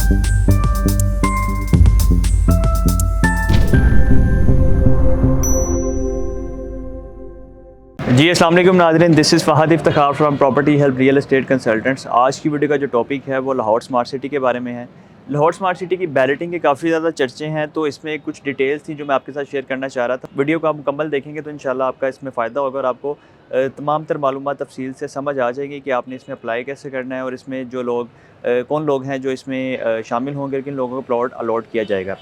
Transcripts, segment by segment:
जी अस्सलाम वालेकुम नाज़रीन, this is Fahd Iftikhar from property help real estate consultants. आज की वीडियो का जो टॉपिक है वो लाहौर स्मार्ट सिटी के बारे में है। लाहौर स्मार्ट सिटी की बैलेटिंग के काफ़ी ज़्यादा चर्चे हैं, तो इसमें कुछ डिटेल्स थी जो मैं आपके साथ शेयर करना चाह रहा था। वीडियो को आप मुकम्मल देखेंगे तो इंशाल्लाह आपका इसमें फ़ायदा होगा और आपको तमाम तर मालूमात तफसील से समझ आ जाएगी कि आपने इसमें अप्लाई कैसे करना है और इसमें जो लोग कौन लोग हैं जो इसमें शामिल होंगे, किन लोगों को प्लॉट अलॉट किया जाएगा।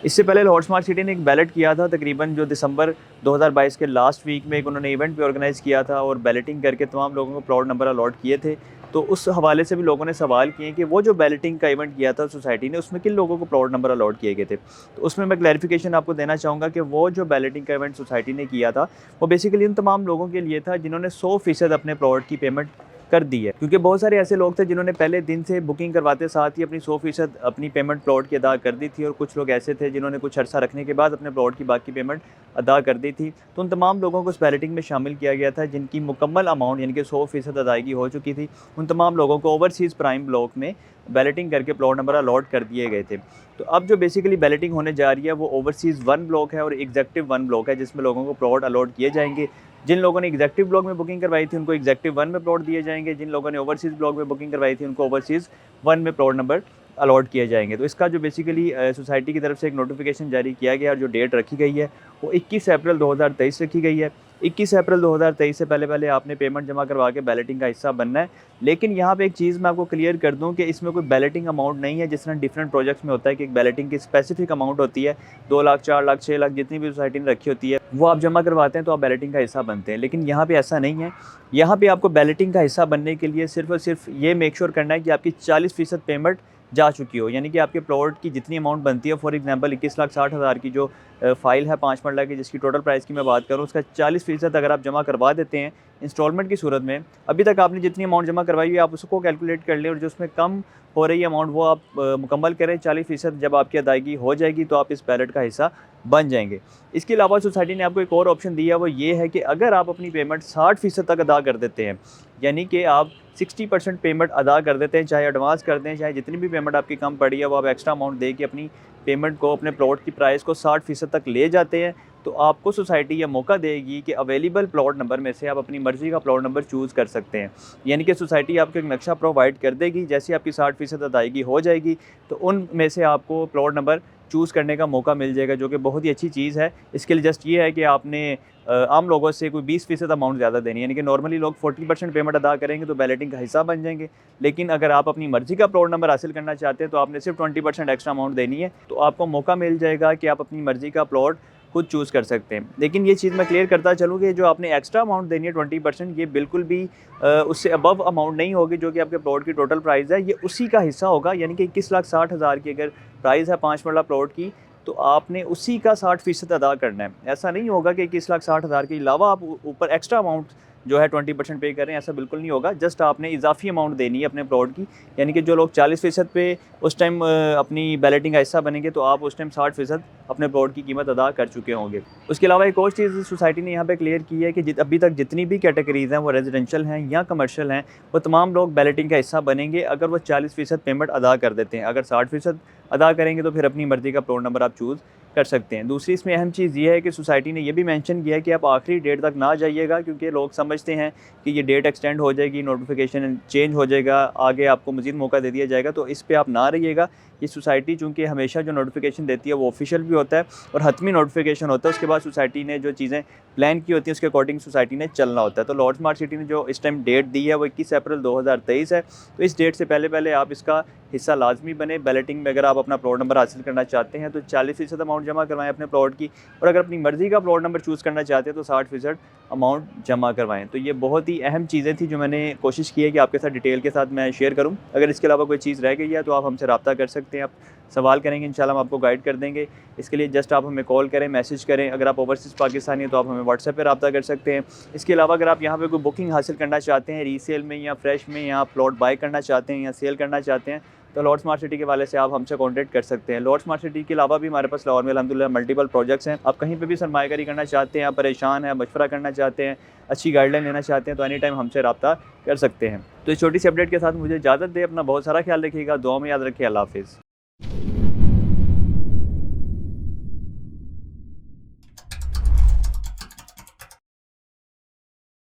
इससे पहले लाहौर स्मार्ट सिटी ने एक बैलेट किया था तकरीबन जो दिसंबर 2022 के लास्ट वीक में एक उन्होंने इवेंट भी ऑर्गेनाइज़ किया था और बैलेटिंग करके तमाम लोगों को प्लॉट नंबर अलॉट किए थे। तो उस हवाले से भी लोगों ने सवाल किए कि वो जो बैलेटिंग का इवेंट किया था सोसाइटी ने, उसमें किन लोगों को प्लॉट नंबर अलॉट किए गए थे। तो उसमें मैं क्लैरिफिकेशन आपको देना चाहूँगा कि वो जो बैलेटिंग का इवेंट सोसाइटी ने किया था वो बेसिकली उन तमाम लोगों के लिए था जिन्होंने 100% अपने प्लॉट की पेमेंट कर दी है, क्योंकि बहुत सारे ऐसे लोग थे जिन्होंने पहले दिन से बुकिंग करवाते साथ ही अपनी 100% अपनी पेमेंट प्लॉट की अदा कर दी थी और कुछ लोग ऐसे थे जिन्होंने कुछ अर्सा रखने के बाद अपने प्लॉट की बाकी पेमेंट अदा कर दी थी। तो उन तमाम लोगों को उस बैलेटिंग में शामिल किया गया था जिनकी मुकम्मल अमाउंट यानी कि 100% अदायगी हो चुकी थी। उन तमाम लोगों को ओवरसीज़ प्राइम ब्लॉक में बैलेटिंग करके प्लॉट नंबर अलॉट कर दिए गए थे। तो अब जो बेसिकली बैलेटिंग होने जा रही है वो ओवरसीज़ 1 ब्लॉक है और एग्जेक्टिव 1 ब्लॉक है, जिसमें लोगों को प्लॉट अलॉट किए जाएंगे। जिन लोगों ने एग्जेक्टिव ब्लॉक में बुकिंग करवाई थी उनको एग्जेक्टिव 1 में प्लॉट दिए जाएंगे, जिन लोगों ने ओवरसीज़ ब्लॉक में बुकिंग करवाई थी उनको ओवरसीज़ 1 में प्लॉट नंबर अलॉट किए जाएंगे। तो इसका जो बेसिकली सोसाइटी की तरफ से एक नोटिफिकेशन जारी किया गया और जो डेट रखी गई है वो 21 अप्रैल 2023 रखी गई है। 21 अप्रैल 2023 से पहले आपने पेमेंट जमा करवा के बैलेटिंग का हिस्सा बनना है। लेकिन यहाँ पे एक चीज़ मैं आपको क्लियर कर दूँ कि इसमें कोई बैलेटिंग अमाउंट नहीं है जिस तरह डिफरेंट प्रोजेक्ट्स में होता है कि एक बैलेटिंग की स्पेसिफिक अमाउंट होती है, 2 लाख, 4 लाख, 6 लाख, जितनी भी सोसाइटी ने रखी होती है वो आप जमा करवाते हैं तो आप बैलेटिंग का हिस्सा बनते हैं। लेकिन यहाँ पे ऐसा नहीं है। यहाँ पे आपको बैलेटिंग का हिस्सा बनने के लिए सिर्फ और सिर्फ ये मेक श्योर करना है कि आपकी 40% पेमेंट जा चुकी हो, यानी कि आपके प्लॉट की जितनी अमाउंट बनती है, फॉर एग्जांपल 21,60,000 की जो फाइल है 5 मरला की जिसकी टोटल प्राइस की मैं बात करूँ, उसका 40% अगर आप जमा करवा देते हैं इंस्टॉलमेंट की सूरत में, अभी तक आपने जितनी अमाउंट जमा करवाई है आप उसको कैलकुलेट कर लें और जो उसमें कम हो रही है अमाउंट वो आप मुकम्मल करें। 40% जब आपकी अदायगी हो जाएगी तो आप इस बैलेट का हिस्सा बन जाएंगे। इसके अलावा सोसाइटी ने आपको एक और ऑप्शन दिया, वो ये है कि अगर आप अपनी पेमेंट 60% तक अदा कर देते हैं, यानी कि आप 60% पेमेंट अदा कर देते हैं, चाहे एडवांस कर दें, चाहे जितनी भी पेमेंट आपकी कम पड़ी है वो आप एक्स्ट्रा अमाउंट दे के अपनी पेमेंट को, अपने प्लॉट की प्राइस को 60% तक ले जाते हैं, तो आपको सोसाइटी यह मौका देगी कि अवेलेबल प्लॉट नंबर में से आप अपनी मर्ज़ी का प्लॉट नंबर चूज़ कर सकते हैं। यानी कि सोसाइटी आपको एक नक्शा प्रोवाइड कर देगी, जैसे आपकी 60% अदायगी हो जाएगी तो उनमें से आपको प्लॉट नंबर चूज़ करने का मौका मिल जाएगा, जो कि बहुत ही अच्छी चीज़ है। इसके लिए जस्ट ये है कि आपने आम लोगों से कोई 20% अमाउंट ज़्यादा देनी है, यानी कि नॉर्मली लोग 40% पेमेंट अदा करेंगे तो बैलेटिंग का हिस्सा बन जाएंगे। लेकिन अगर आप अपनी मर्ज़ी का प्लॉट नंबर हासिल करना चाहते हैं तो आपने सिर्फ 20% एक्स्ट्रा अमाउंट देनी है, तो आपको मौका मिल जाएगा कि आप अपनी मर्ज़ी का प्लॉट खुद चूज़ कर सकते हैं। लेकिन ये चीज़ मैं क्लियर करता चलूँ कि जो आपने एक्स्ट्रा अमाउंट देनी है 20%, ये बिल्कुल भी उससे अबव अमाउंट नहीं होगी जो कि आपके प्लॉट की टोटल प्राइस है, ये उसी का हिस्सा होगा। यानी कि 21,60,000 की अगर प्राइस है 5 मरला प्लॉट की, तो आपने उसी का 60% अदा करना है। ऐसा नहीं होगा कि 21,60,000 के अलावा आप ऊपर एक्स्ट्रा अमाउंट जो है 20% पे करें, ऐसा बिल्कुल नहीं होगा। जस्ट आपने इजाफी अमाउंट देनी है अपने प्लॉट की, यानी कि जो लोग 40% पे उस टाइम अपनी बैलेटिंग का हिस्सा बनेंगे तो आप उस टाइम 60% अपने प्लॉट की कीमत अदा कर चुके होंगे। उसके अलावा एक और चीज़ सोसाइटी ने यहाँ पे क्लियर की है कि अभी तक जितनी भी कैटेगरीज़ हैं वो रेजिडेंशियल हैं या कमर्शियल हैं, वो तमाम लोग बैलेटिंग का हिस्सा बनेंगे अगर वो 40% पेमेंट अदा कर देते हैं। अगर 60% अदा करेंगे तो फिर अपनी मर्ज़ी का प्लॉट नंबर आप चूज़ कर सकते हैं। दूसरी इसमें अहम चीज़ ये है कि सोसाइटी ने ये भी मेंशन किया है कि आप आखिरी डेट तक ना जाइएगा, क्योंकि लोग समझते हैं कि ये डेट एक्सटेंड हो जाएगी, नोटिफिकेशन चेंज हो जाएगा, आगे आपको मज़ीद मौका दे दिया जाएगा, तो इस पे आप ना रहिएगा। ये सोसाइटी चूँकि हमेशा जो नोटिफिकेशन देती है वो ऑफिशियल भी होता है और हतमी नोटिफिकेशन होता है, उसके बाद सोसाइटी ने जो चीज़ें प्लान की होती हैं उसके अकॉर्डिंग सोसाइटी ने चलना होता है। तो लाहौर स्मार्ट सिटी ने जो इस टाइम डेट दी है वो 21 अप्रैल 2023 है, तो इस डेट से पहले आप इसका हिस्सा लाजमी बने। बैलेटिंग में अगर आप अपना प्लॉट नंबर हासिल करना चाहते हैं तो 40% अमाउंट जमा करवाएं अपने प्लॉट की, और अगर अपनी मर्ज़ी का प्लॉट नंबर चूज़ करना चाहते हैं तो 60% अमाउंट जमा करवाएं। तो ये बहुत ही अहम चीज़ें थी जो मैंने कोशिश की है कि आपके साथ डिटेल के साथ मैं शेयर करूँ। अगर इसके अलावा कोई चीज़ रह गई है तो आप हमसे रब्ता कर सकते हैं, आप सवाल करेंगे, इंशाल्लाह हम आपको गाइड कर देंगे। इसके लिए जस्ट आप हमें कॉल करें, मैसेज करें। अगर आप ओवरसीज़ पाकिस्तानी हैं तो आप हमें व्हाट्सएप पर रब्ता कर सकते हैं। इसके अलावा अगर आप यहाँ पे कोई बुकिंग हासिल करना चाहते हैं रीसेल में या फ्रेश में, या प्लॉट बाय करना चाहते हैं या सेल करना चाहते हैं, तो लाहौर स्मार्ट सिटी के वाले से आप हमसे कॉन्टैक्ट कर सकते हैं। लाहौर स्मार्ट सिटी के अलावा भी हमारे पास लाहौर में अल्हम्दुलिल्लाह मल्टीपल प्रोजेक्ट्स हैं। आप कहीं पे भी सरमायाकारी करना चाहते हैं, आप परेशान हैं, मशवरा करना चाहते हैं, अच्छी गाइडलाइन लेना चाहते हैं, तो एनी टाइम हमसे रब्ता कर सकते हैं। तो इस छोटी सी अपडेट के साथ मुझे इजाज़त दें। अपना बहुत सारा ख्याल रखिएगा, दुआ में याद रखिए। अल्लाह हाफ़िज़।